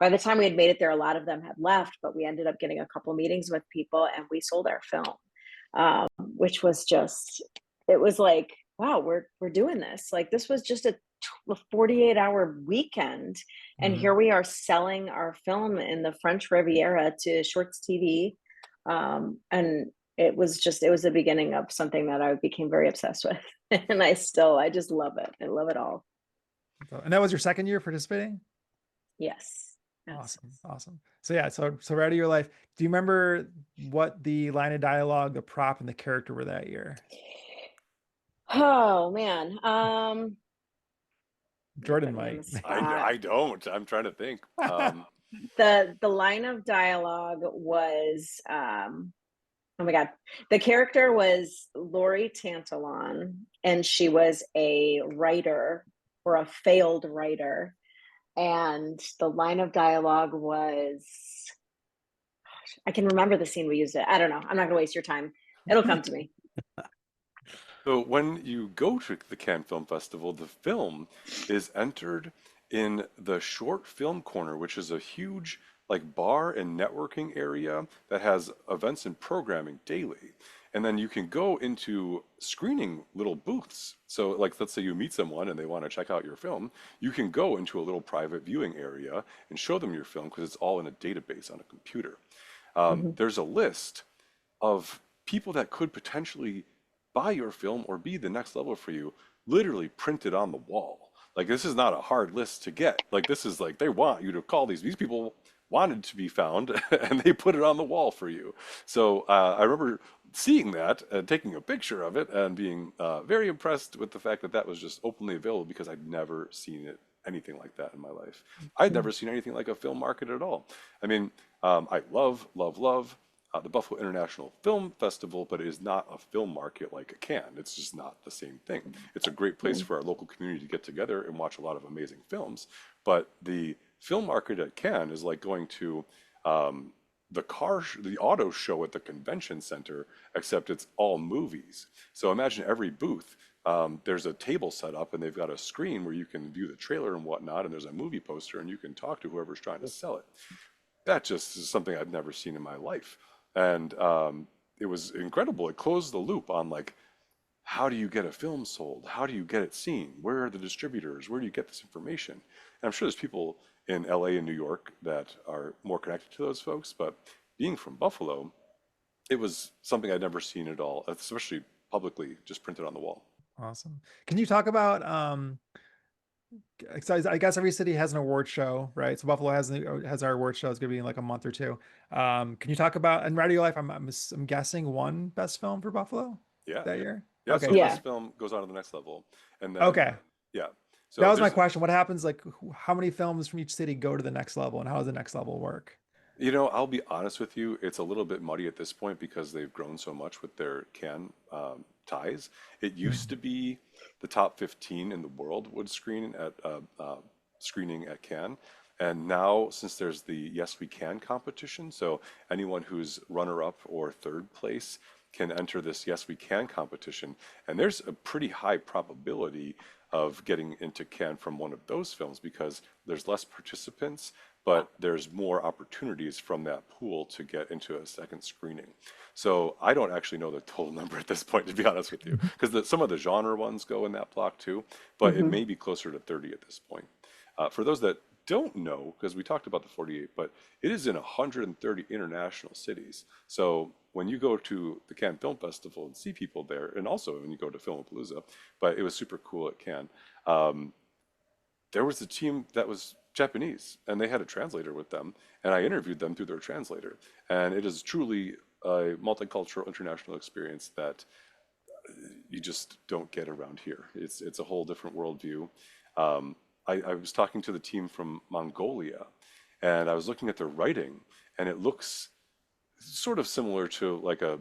by the time we had made it there, a lot of them had left, but we ended up getting a couple meetings with people and we sold our film, which was just, it was like, wow, we're doing this. Like this was just a 48-hour weekend, and Mhm. here we are selling our film in the French Riviera to Shorts TV, and it was the beginning of something that I became very obsessed with, and I just love it. I love it all. And that was your second year participating? Yes, yes. Awesome. Awesome. So yeah, so right out of your life, do you remember what the line of dialogue, the prop, and the character were that year? Oh man, you're Jordan putting me on the might. spot. I don't. I'm trying to think. The line of dialogue was, oh my god, the character was Lori Tantalon, and she was a writer, or a failed writer, and the line of dialogue was, I can remember the scene we used it. I don't know. I'm not gonna waste your time. It'll come to me. So when you go to the Cannes Film Festival, the film is entered in the short film corner, which is a huge like bar and networking area that has events and programming daily. And then you can go into screening little booths. So like let's say you meet someone and they want to check out your film, you can go into a little private viewing area and show them your film because it's all in a database on a computer. Mhm. There's a list of people that could potentially buy your film or be the next level for you, literally printed on the wall. Like this is not a hard list to get. Like this is like they want you to call these people wanted to be found and they put it on the wall for you. So I remember seeing that and taking a picture of it and being very impressed with the fact that that was just openly available because I'd never seen it anything like that in my life. I'd never seen anything like a film market at all. I mean, I love the Buffalo International Film Festival, but it is not a film market like a Cannes. It's just not the same thing. It's a great place Mm. for our local community to get together and watch a lot of amazing films. But the film market at Cannes is like going to the auto show at the convention center, except it's all movies. So imagine every booth. There's a table set up and they've got a screen where you can view the trailer and whatnot, and there's a movie poster and you can talk to whoever's trying to sell it. That just is something I've never seen in my life. And it was incredible. It closed the loop on like, how do you get a film sold? How do you get it seen? Where are the distributors? Where do you get this information? And I'm sure there's people in LA and New York that are more connected to those folks, but being from Buffalo, it was something I'd never seen at all, especially publicly, just printed on the wall. Awesome. Can you talk about so I guess every city has an award show, right? So Buffalo has our award show. It's gonna be in like a month or two. Can you talk about, and Radio Life? I'm guessing won best film for Buffalo Yeah. that year. Yeah. Okay, So cool. Yeah. best film goes on to the next level. And then, Okay, yeah. that So was my there's question. What happens? Like, how many films from each city go to the next level, and how does the next level work? You know, I'll be honest with you, it's a little bit muddy at this point because they've grown so much with their can ties. It used to be the top 15 in the world would screen at screening at Cannes. And now, since there's the Yes We Can competition, so anyone who's runner-up or third place can enter this Yes We Can competition. And there's a pretty high probability of getting into Cannes from one of those films because there's less participants, but there's more opportunities from that pool to get into a second screening. So I don't actually know the total number at this point, to be honest with you, because some of the genre ones go in that block too, but it Hmm. may be closer to 30 at this point. For those that don't know, because we talked about the 48, but it is in 130 international cities. So when you go to the Cannes Film Festival and see people there, and also when you go to Filmapalooza, but it was super cool at Cannes. Um, there was a team that was Japanese, and they had a translator with them, and I interviewed them through their translator. And it is truly a multicultural international experience that you just don't get around here. It's a whole different worldview. I was talking to the team from Mongolia, and I was looking at their writing, and it looks sort of similar to like a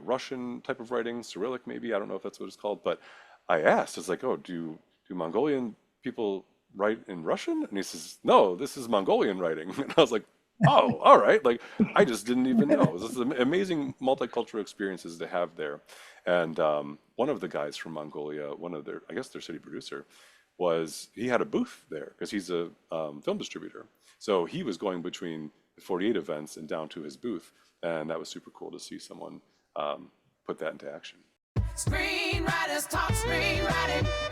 Russian type of writing, Cyrillic maybe. I don't know if that's what it's called, but I asked, it's like, oh, do Mongolian people write in Russian? And he says, no, this is Mongolian writing. And I was like, oh, all right. Like I just didn't even know. This is amazing multicultural experiences to have there. And one of the guys from Mongolia, one of their, I guess their city producer, was he had a booth there because he's a film distributor. So he was going between the 48 events and down to his booth, and that was super cool to see someone put that into action. Screenwriters talk screenwriting.